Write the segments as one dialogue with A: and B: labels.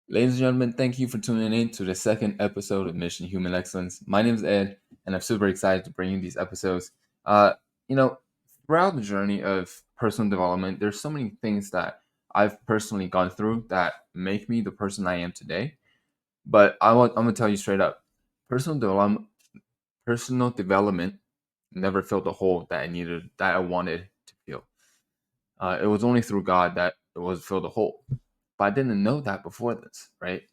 A: Ladies and gentlemen, thank you for tuning in to the second episode of Mission Human Excellence. My name is Ed, and I'm super excited to bring you these episodes. Uh, you know, Throughout the journey of personal development, there's so many things that I've personally gone through that make me the person I am today. But I'm gonna tell you straight up, personal development, personal development never filled the hole that that I wanted to fill. It was only through God that it was filled the hole. But I didn't know that before this, right?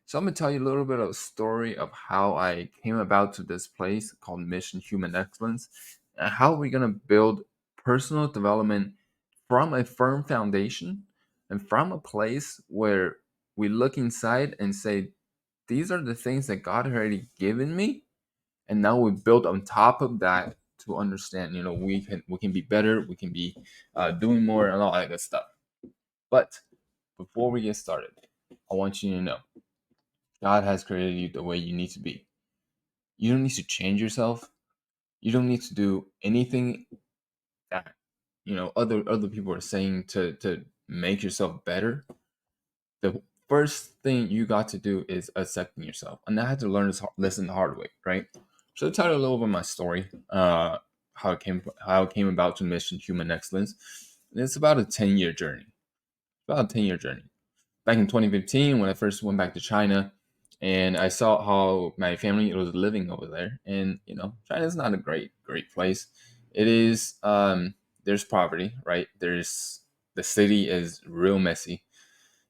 A: So I'm gonna tell you a little bit of a story of how I came about to this place called Mission Human Excellence, and how we're gonna build personal development from a firm foundation and from a place where we look inside and say, these are the things that God had already given me, and now we build on top of that to understand. We can be better, we can be doing more, and all that good stuff. But before we get started, I want you to know God has created you the way you need to be. You don't need to change yourself. You don't need to do anything that other people are saying to make yourself better. The first thing you got to do is accepting yourself, and I had to learn this lesson the hard way, right? So, to tell you a little bit of my story, how it came about to Mission Human Excellence. It's about a 10-year journey. About a 10-year journey. Back in 2015, when I first went back to China, and I saw how my family was living over there, and China is not a great place. It is. There's poverty, right? The city is real messy,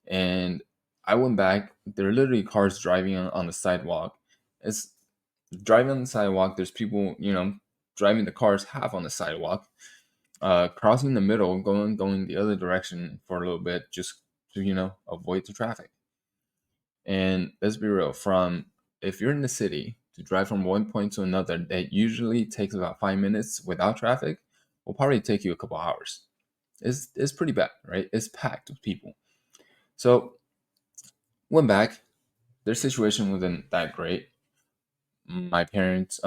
A: and I went back. There are literally cars driving on the sidewalk. It's driving on the sidewalk. There's people, driving the cars half on the sidewalk, crossing the middle, going the other direction for a little bit, just to avoid the traffic. And let's be real, from if you're in the city to drive from one point to another, that usually takes about 5 minutes without traffic, will probably take you a couple hours. It's pretty bad, right? It's packed with people. So went back. Their situation wasn't that great. My grandparents,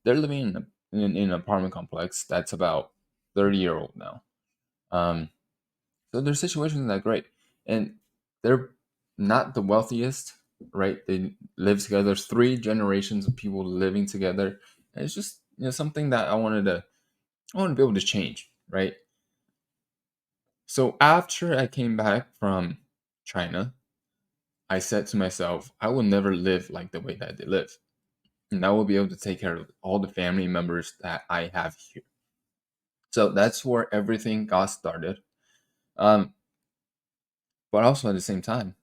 A: they're living in an apartment complex that's about 30-year old now. Um, so their situation isn't that great, and they're not the wealthiest, right? They live together. There's three generations of people living together, and it's just something that I want to be able to change, right? So after I came back from China, I said to myself, I will never live like the way that they live. And I will be able to take care of all the family members that I have here. So that's where everything got started. Um, but also at the same time,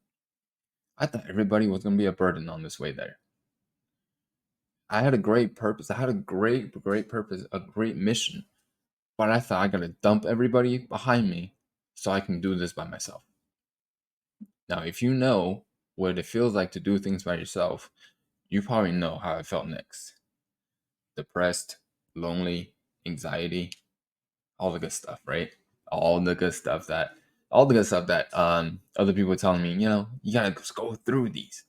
A: I thought everybody was going to be a burden on this way there. I had a great purpose. I had a great purpose, a great mission. But I thought I got to dump everybody behind me so I can do this by myself. Now, if you know what it feels like to do things by yourself, you probably know how I felt next. Depressed, lonely, anxiety, all the good stuff, right? All the good stuff that other people are telling me, you gotta just go through these.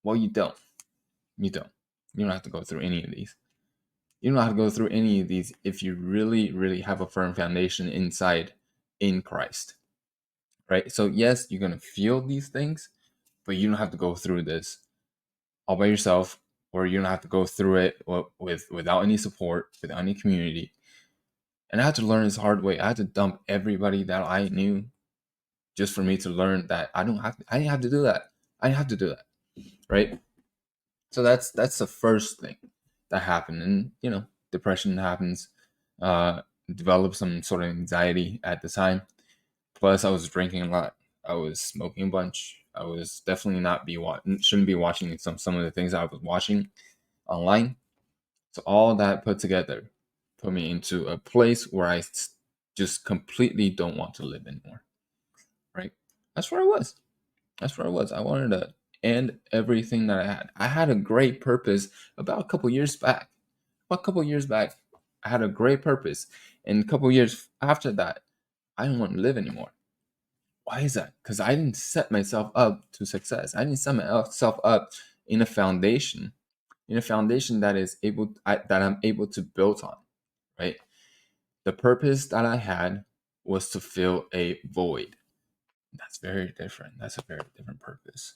A: Well, you don't. You don't. You don't have to go through any of these. You don't have to go through any of these if you really, really have a firm foundation inside in Christ. Right? So yes, you're gonna feel these things, but you don't have to go through this all by yourself, or you don't have to go through it without any support, without any community. And I had to learn this hard way. I had to dump everybody that I knew just for me to learn that I didn't have to do that. I didn't have to do that. Right. So that's the first thing that happened. And depression happens, uh developed some sort of anxiety at the time. Plus I was drinking a lot. I was smoking a bunch. I was definitely not be shouldn't be watching some of the things I was watching online. So all that put together put me into a place where just completely don't want to live anymore. Right? That's where I was. That's where I was. I wanted to end everything that I had. I had a great purpose about a couple years back. About a couple years back, I had a great purpose. And a couple years after that, I didn't want to live anymore. Why is that? Because I didn't set myself up to success. I didn't set myself up in a foundation that I'm able to build on. Right. The purpose that I had was to fill a void. That's very different. That's a very different purpose.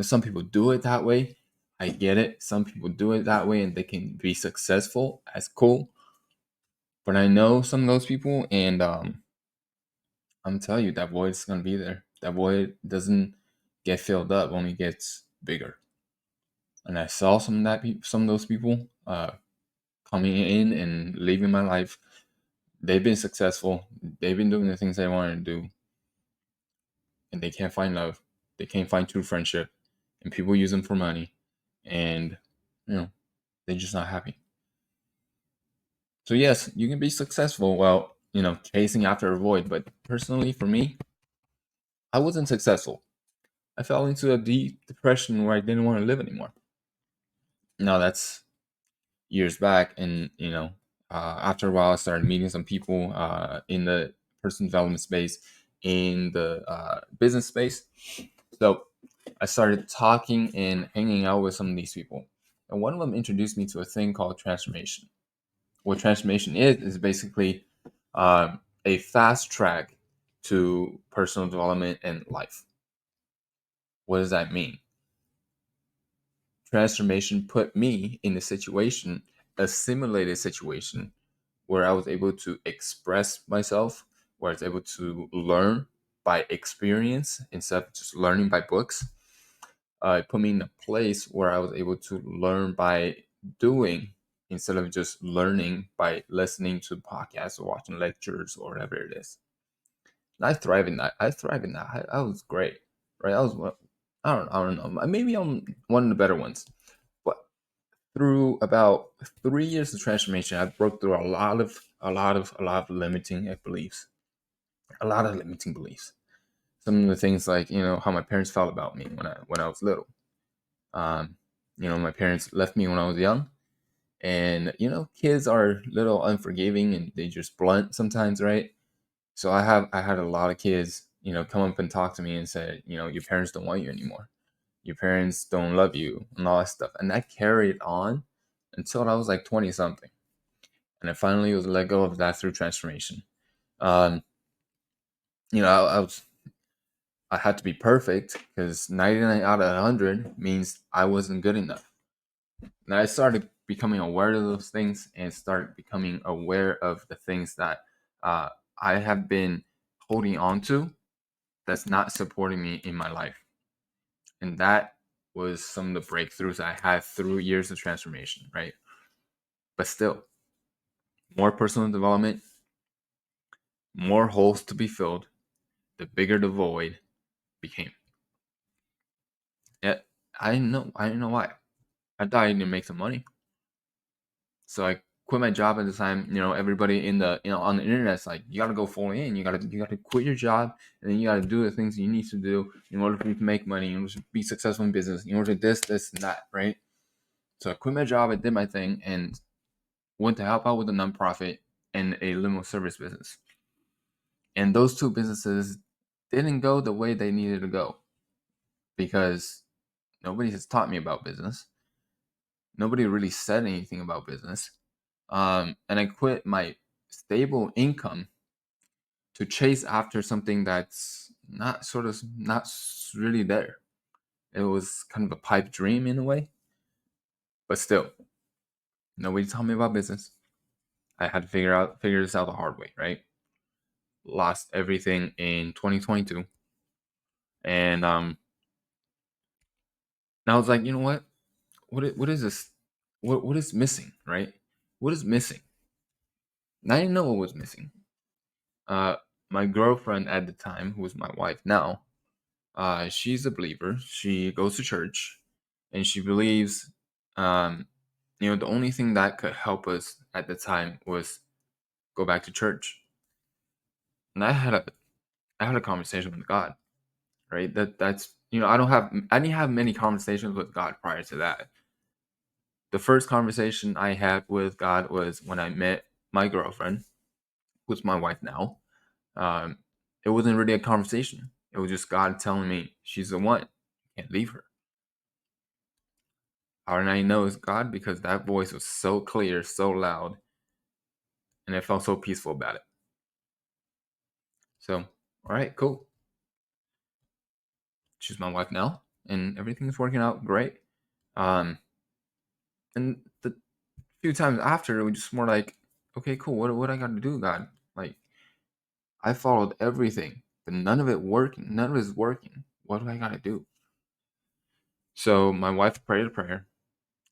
A: Some people do it that way. I get it. Some people do it that way and they can be successful. That's cool. But I know some of those people, and I'm telling you, that void is gonna be there. That void doesn't get filled up; only gets bigger. And I saw some of those people coming in and leaving my life. They've been successful. They've been doing the things they wanted to do, and they can't find love. They can't find true friendship, and people use them for money, and they're just not happy. So yes, you can be successful while chasing after a void. But personally, for me, I wasn't successful. I fell into a deep depression where I didn't want to live anymore. Now that's years back, and after a while, I started meeting some people in the personal development space, in the business space. So I started talking and hanging out with some of these people, and one of them introduced me to a thing called transformation. What transformation is basically a fast track to personal development and life. What does that mean? Transformation put me in a situation, a simulated situation, where I was able to express myself, where I was able to learn by experience instead of just learning by books. It put me in a place where I was able to learn by doing instead of just learning by listening to podcasts or watching lectures or whatever it is. And I thrive in that. I was great, right? I don't know. Maybe I'm one of the better ones. But through about 3 years of transformation, I broke through a lot of limiting beliefs, a lot of limiting beliefs. Some of the things like how my parents felt about me when I was little. Um, my parents left me when I was young, and kids are a little unforgiving and they just blunt sometimes, right? So I had a lot of kids, come up and talk to me and say, your parents don't want you anymore. Your parents don't love you and all that stuff. And that carried on until I was like 20 something. And I finally was let go of that through transformation. Um, I was I had to be perfect because 99 out of 100 means I wasn't good enough. And I started becoming aware of those things and started becoming aware of the things that uh, I have been holding on to that's not supporting me in my life. And that was some of the breakthroughs I had through years of transformation, right? But still, more personal development, more holes to be filled, the bigger the void became. Yet I didn't know why. I thought I didn't make some money. So I quit my job at the time. Everybody in the on the internet's like, you gotta go full in. You gotta quit your job, and then you gotta do the things you need to do in order for you to make money, in order to be successful in business, in order to this, and that, right? So I quit my job, I did my thing, and went to help out with a nonprofit and a limo service business. And those two businesses didn't go the way they needed to go because nobody has taught me about business. Nobody really said anything about business. And I quit my stable income to chase after something that's not really there. It was kind of a pipe dream in a way, but still, nobody taught me about business. I had to figure this out the hard way, right? Lost everything in 2022, and I was like, you know what? What is this? What is missing, right? What is missing? And I didn't know what was missing. Uh, my girlfriend at the time, who was my wife now, she's a believer. She goes to church, and she believes, the only thing that could help us at the time was go back to church. And I had a conversation with God, right? That's I didn't have many conversations with God prior to that. The first conversation I had with God was when I met my girlfriend, who's my wife now. Um, it wasn't really a conversation. It was just God telling me she's the one. Can't leave her. How did I know it's God? Because that voice was so clear, so loud, and it felt so peaceful about it. So, all right, cool. She's my wife now, and everything's working out great. Um, and the few times after, we just more like, okay, cool. What I got to do, God? Like, I followed everything, but none of it working. None of it is working. What do I got to do? So my wife prayed a prayer,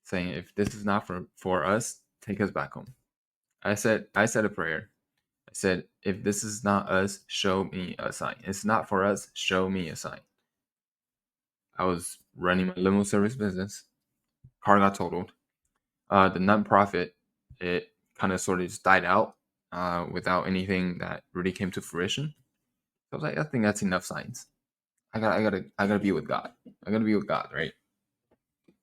A: saying, if this is not for us, take us back home. I said a prayer. I said, if this is not us, show me a sign. It's not for us, show me a sign. I was running my limo service business. Car got totaled. The nonprofit, it kind of sort of just died out without anything that really came to fruition. So I was like, I think that's enough signs. I gotta be with God. I gotta be with God, right?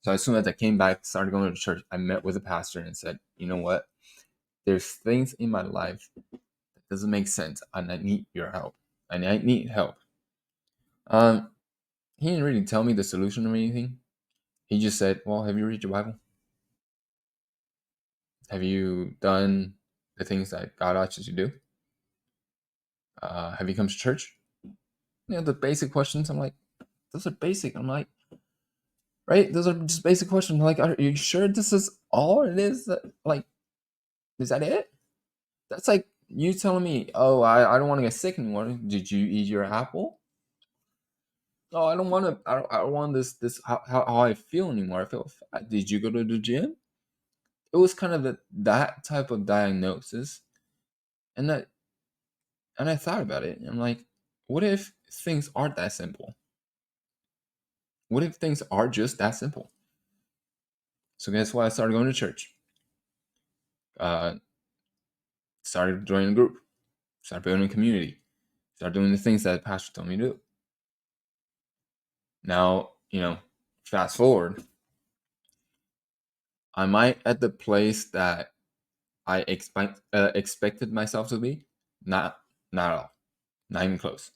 A: So as soon as I came back, started going to church, I met with a pastor and said, you know what? There's things in my life that doesn't make sense, and I need your help. And I need help. Um, he didn't really tell me the solution or anything. He just said, well, have you read your Bible? Have you done the things that God asks you to do? Have you come to church? You know, the basic questions. I'm like, those are basic. I'm like, right? Those are just basic questions. I'm like, are you sure this is all it is? Like, is that it? That's like you telling me, oh, I don't want to get sick anymore. Did you eat your apple? Oh, I don't want to. I don't want this how I feel anymore. I feel fat. Did you go to the gym? It was kind of that type of diagnosis, and I thought about it. And I'm like, what if things aren't that simple? What if things are just that simple? So guess what? I started going to church. Uh, Started joining a group. Started building a community. Started doing the things that the pastor told me to do. Now, fast forward, am I at the place that I expected myself to be? Not at all. Not even close.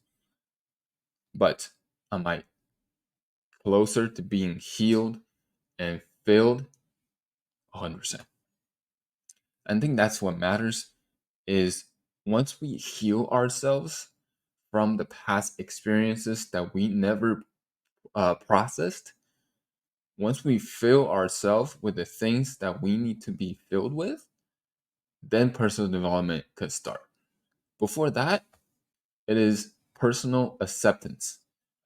A: But am I closer to being healed and filled? 100%. I think that's what matters is once we heal ourselves from the past experiences that we never processed, once we fill ourselves with the things that we need to be filled with, then personal development could start. Before that, it is personal acceptance.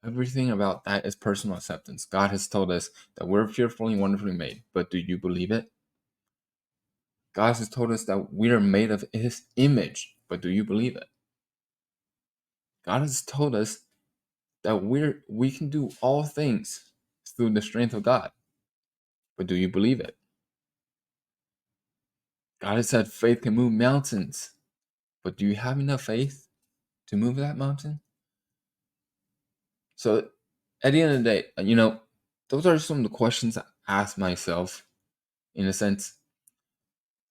A: Everything about that is personal acceptance. God has told us that we're fearfully and wonderfully made, but do you believe it? God has told us that we are made of His image, but do you believe it? God has told us that we can do all things through the strength of God, but do you believe it? God has said faith can move mountains, but do you have enough faith to move that mountain? So at the end of the day, those are some of the questions I ask myself in a sense,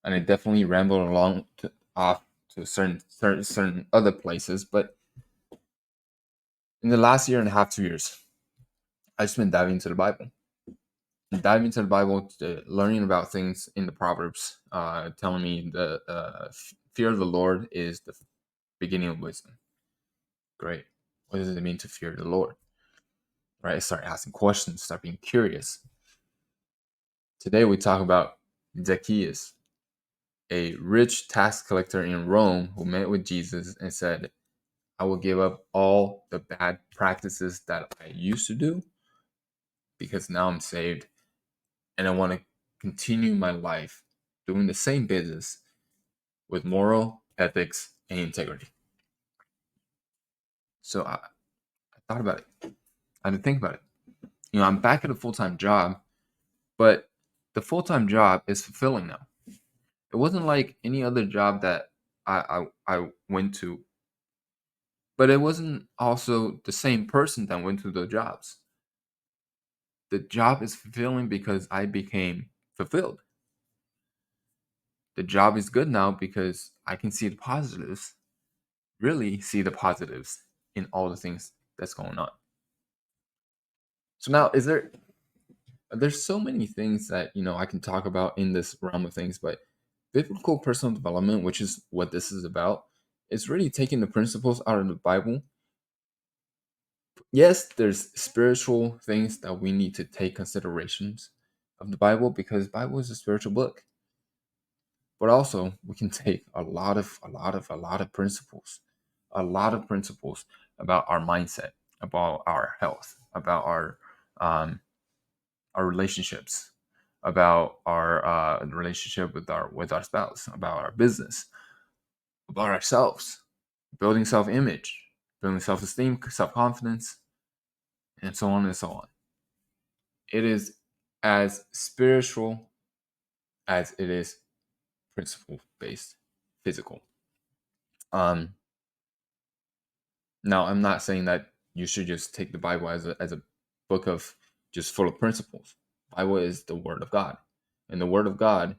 A: and I definitely rambled along off to certain other places. But in the last year and a half, 2 years, I just been diving into the Bible, learning about things in the Proverbs, telling me the fear of the Lord is the beginning of wisdom. Great. What does it mean to fear the Lord? Right? I start asking questions, start being curious. Today we talk about Zacchaeus, a rich tax collector in Rome who met with Jesus and said, I will give up all the bad practices that I used to do because now I'm saved and I want to continue my life doing the same business with moral, ethics, and integrity. So I thought about it. I had to think about it. I'm back at a full-time job, but the full-time job is fulfilling now. It wasn't like any other job that I went to, but it wasn't also the same person that went to the jobs. The job is fulfilling because I became fulfilled. The job is good now because I can see the positives, really see the positives in all the things that's going on. So now there's so many things that I can talk about in this realm of things, but biblical personal development, which is what this is about, It's really taking the principles out of the Bible. Yes, there's spiritual things that we need to take considerations of the Bible because Bible is a spiritual book. But also we can take a lot of principles, a lot of principles about our mindset, about our health, about our relationships, about our relationship with our spouse, about our business, about ourselves, building self-image, building self-esteem, self-confidence, and so on and so on. It is as spiritual as it is principle based, physical. Um, Now, I'm not saying that you should just take the Bible as a book of just full of principles. Bible is the Word of God, and the Word of God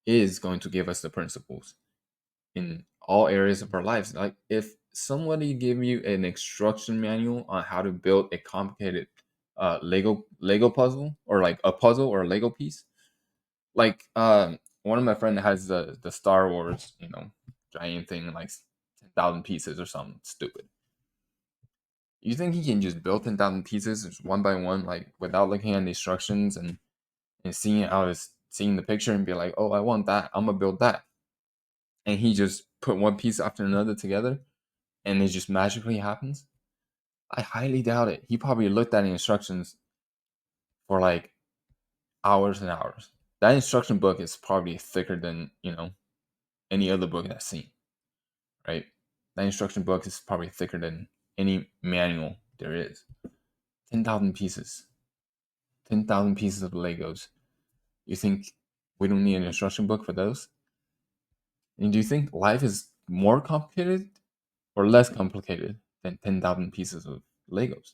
A: is going to give us the principles in all areas of our lives. Like if somebody give you an instruction manual on how to build a complicated Lego puzzle, or like a puzzle or a Lego piece, like one of my friends has the Star Wars, giant thing, like 10,000 pieces or something stupid. You think he can just build 10,000 pieces just one by one, like without looking at the instructions and seeing how it's seeing the picture and be like, oh, I want that. I'm gonna build that. And he just put one piece after another together and it just magically happens? I highly doubt it. He probably looked at the instructions for like hours and hours. That instruction book is probably thicker than, any other book I've seen, right? That instruction book is probably thicker than any manual there is. 10,000 pieces. 10,000 pieces of Legos. You think we don't need an instruction book for those? And do you think life is more complicated or less complicated than 10,000 pieces of Legos?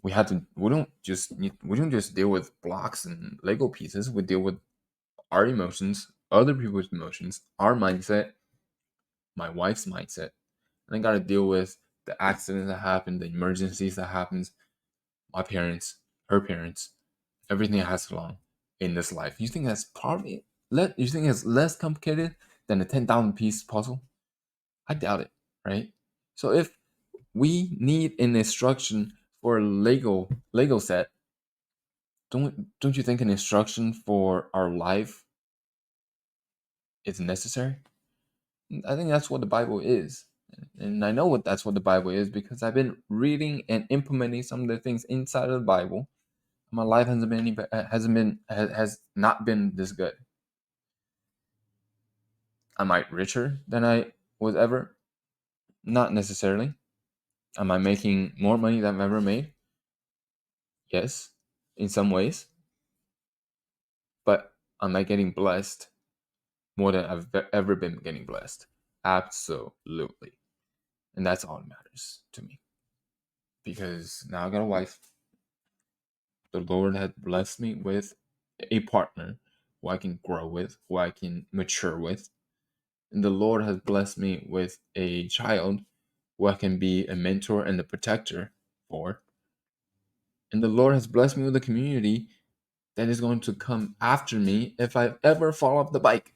A: We don't just deal with blocks and Lego pieces. We deal with our emotions, other people's emotions, our mindset, my wife's mindset. And I got to deal with the accidents that happen, the emergencies that happens, my parents, her parents, everything that has along in this life. You think that's probably you think it's less complicated than a 10,000 piece puzzle? I doubt it, right? So if we need an instruction for a Lego set, don't you think an instruction for our life is necessary? I think that's what the Bible is. And I know what the Bible is because I've been reading and implementing some of the things inside of the Bible. My life has not been this good. Am I richer than I was ever? Not necessarily. Am I making more money than I've ever made? Yes, in some ways. But am I getting blessed more than I've ever been getting blessed? Absolutely. And that's all that matters to me. Because now I got a wife. The Lord has blessed me with a partner who I can grow with, who I can mature with. And the Lord has blessed me with a child who I can be a mentor and a protector for. And the Lord has blessed me with a community that is going to come after me if I ever fall off the bike.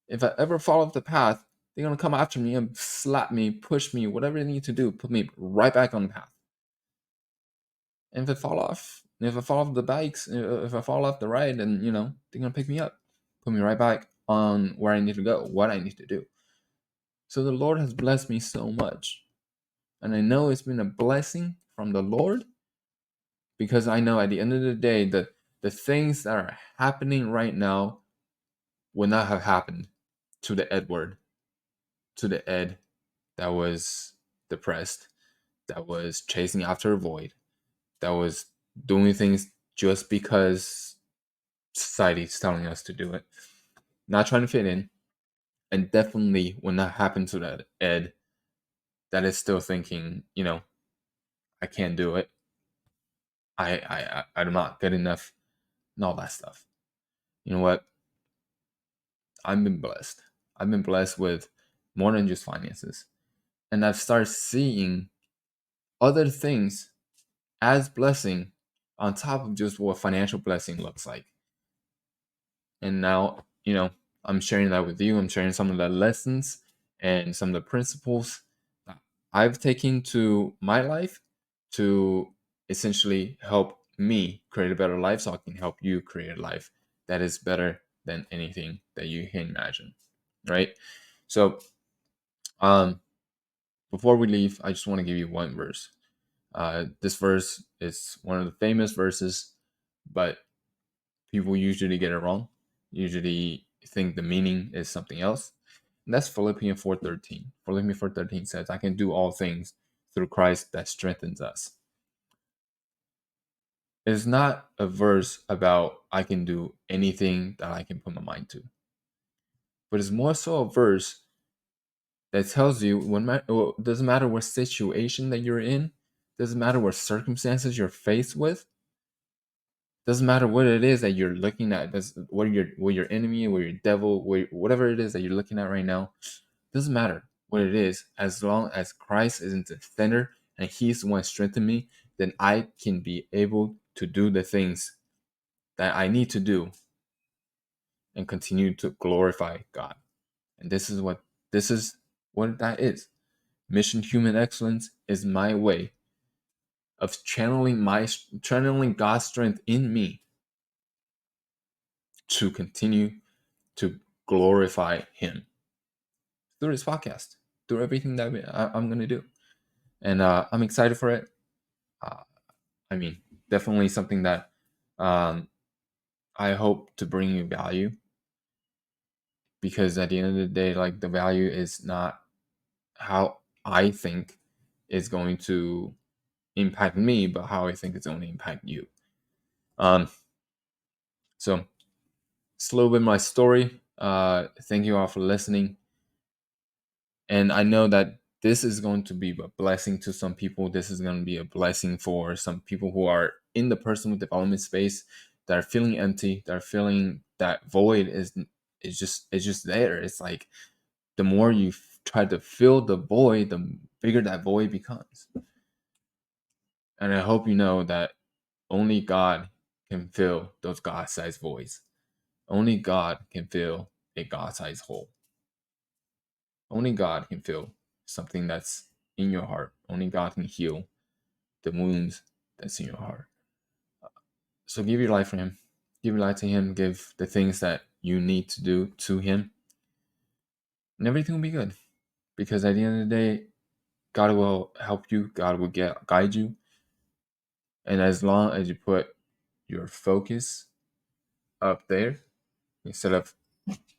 A: If I ever fall off the path, they're going to come after me and slap me, push me, whatever they need to do, put me right back on the path. And if I fall off the bikes, if I fall off the ride, then, they're going to pick me up, put me right back on where I need to go, what I need to do. So the Lord has blessed me so much. And I know it's been a blessing from the Lord because I know at the end of the day that the things that are happening right now would not have happened to the Edward, to the Ed that was depressed, that was chasing after a void, that was doing things just because society is telling us to do it, not trying to fit in, and definitely would not happen to that Ed that is still thinking, I can't do it. I'm not good enough, and all that stuff. You know what? I've been blessed. I've been blessed with more than just finances. And I've started seeing other things as blessing on top of just what financial blessing looks like. And now, I'm sharing that with you. I'm sharing some of the lessons and some of the principles that I've taken to my life to essentially help me create a better life so I can help you create a life that is better than anything that you can imagine. Right? So, um, before we leave, I just want to give you one verse. This verse is one of the famous verses, but people usually get it wrong. Usually think the meaning is something else. And that's Philippians 4:13. Philippians 4:13 says, I can do all things through Christ that strengthens us. It's not a verse about I can do anything that I can put my mind to, but it's more so a verse that tells you well, doesn't matter what situation that you're in, doesn't matter what circumstances you're faced with, doesn't matter what it is that you're looking at. Does what your enemy, what your devil, whatever it is that you're looking at right now, doesn't matter what it is. As long as Christ is in the center and He's the one strengthening me, then I can be able to do the things that I need to do and continue to glorify God. And this is what that is. Mission Human Excellence is my way of channeling God's strength in me to continue to glorify Him through this podcast, through everything that I'm going to do. And I'm excited for it. Uh, I mean, definitely something that um, I hope to bring you value because at the end of the day, like the value is not how I think is going to impact me, but how I think it's going to impact you. Um, so it's a little bit my story. Thank you all for listening. And I know that this is going to be a blessing to some people. This is going to be a blessing for some people who are in the personal development space that are feeling empty, that are feeling that void is just there. It's like the more you try to fill the void, the bigger that void becomes. And I hope you know that only God can fill those God-sized voids. Only God can fill a God-sized hole. Only God can fill something that's in your heart. Only God can heal the wounds that's in your heart. So give your life for Him. Give your life to Him. Give the things that you need to do to Him. And everything will be good. Because at the end of the day, God will help you. God will guide you. And as long as you put your focus up there instead of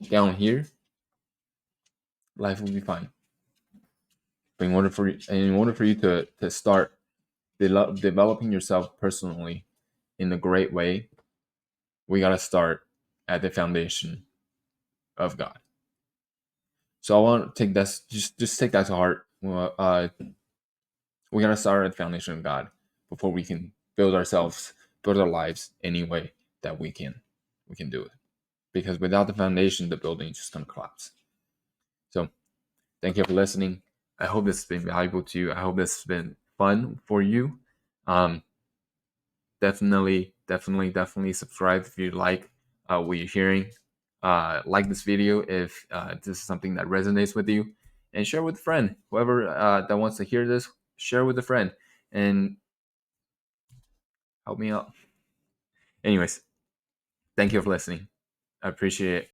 A: down here, life will be fine. But in order for you to start developing yourself personally in a great way, we gotta start at the foundation of God. So I want to take that, just take that to heart. We gotta start at the foundation of God before we can build our lives any way that we can. We can do it because without the foundation, the building is just gonna collapse. So thank you for listening. I hope this has been valuable to you. I hope this has been fun for you. Um, definitely subscribe if you like what you're hearing. Like this video if this is something that resonates with you, and share with a friend. Whoever that wants to hear this, share with a friend and help me out. Anyways, thank you for listening. I appreciate it.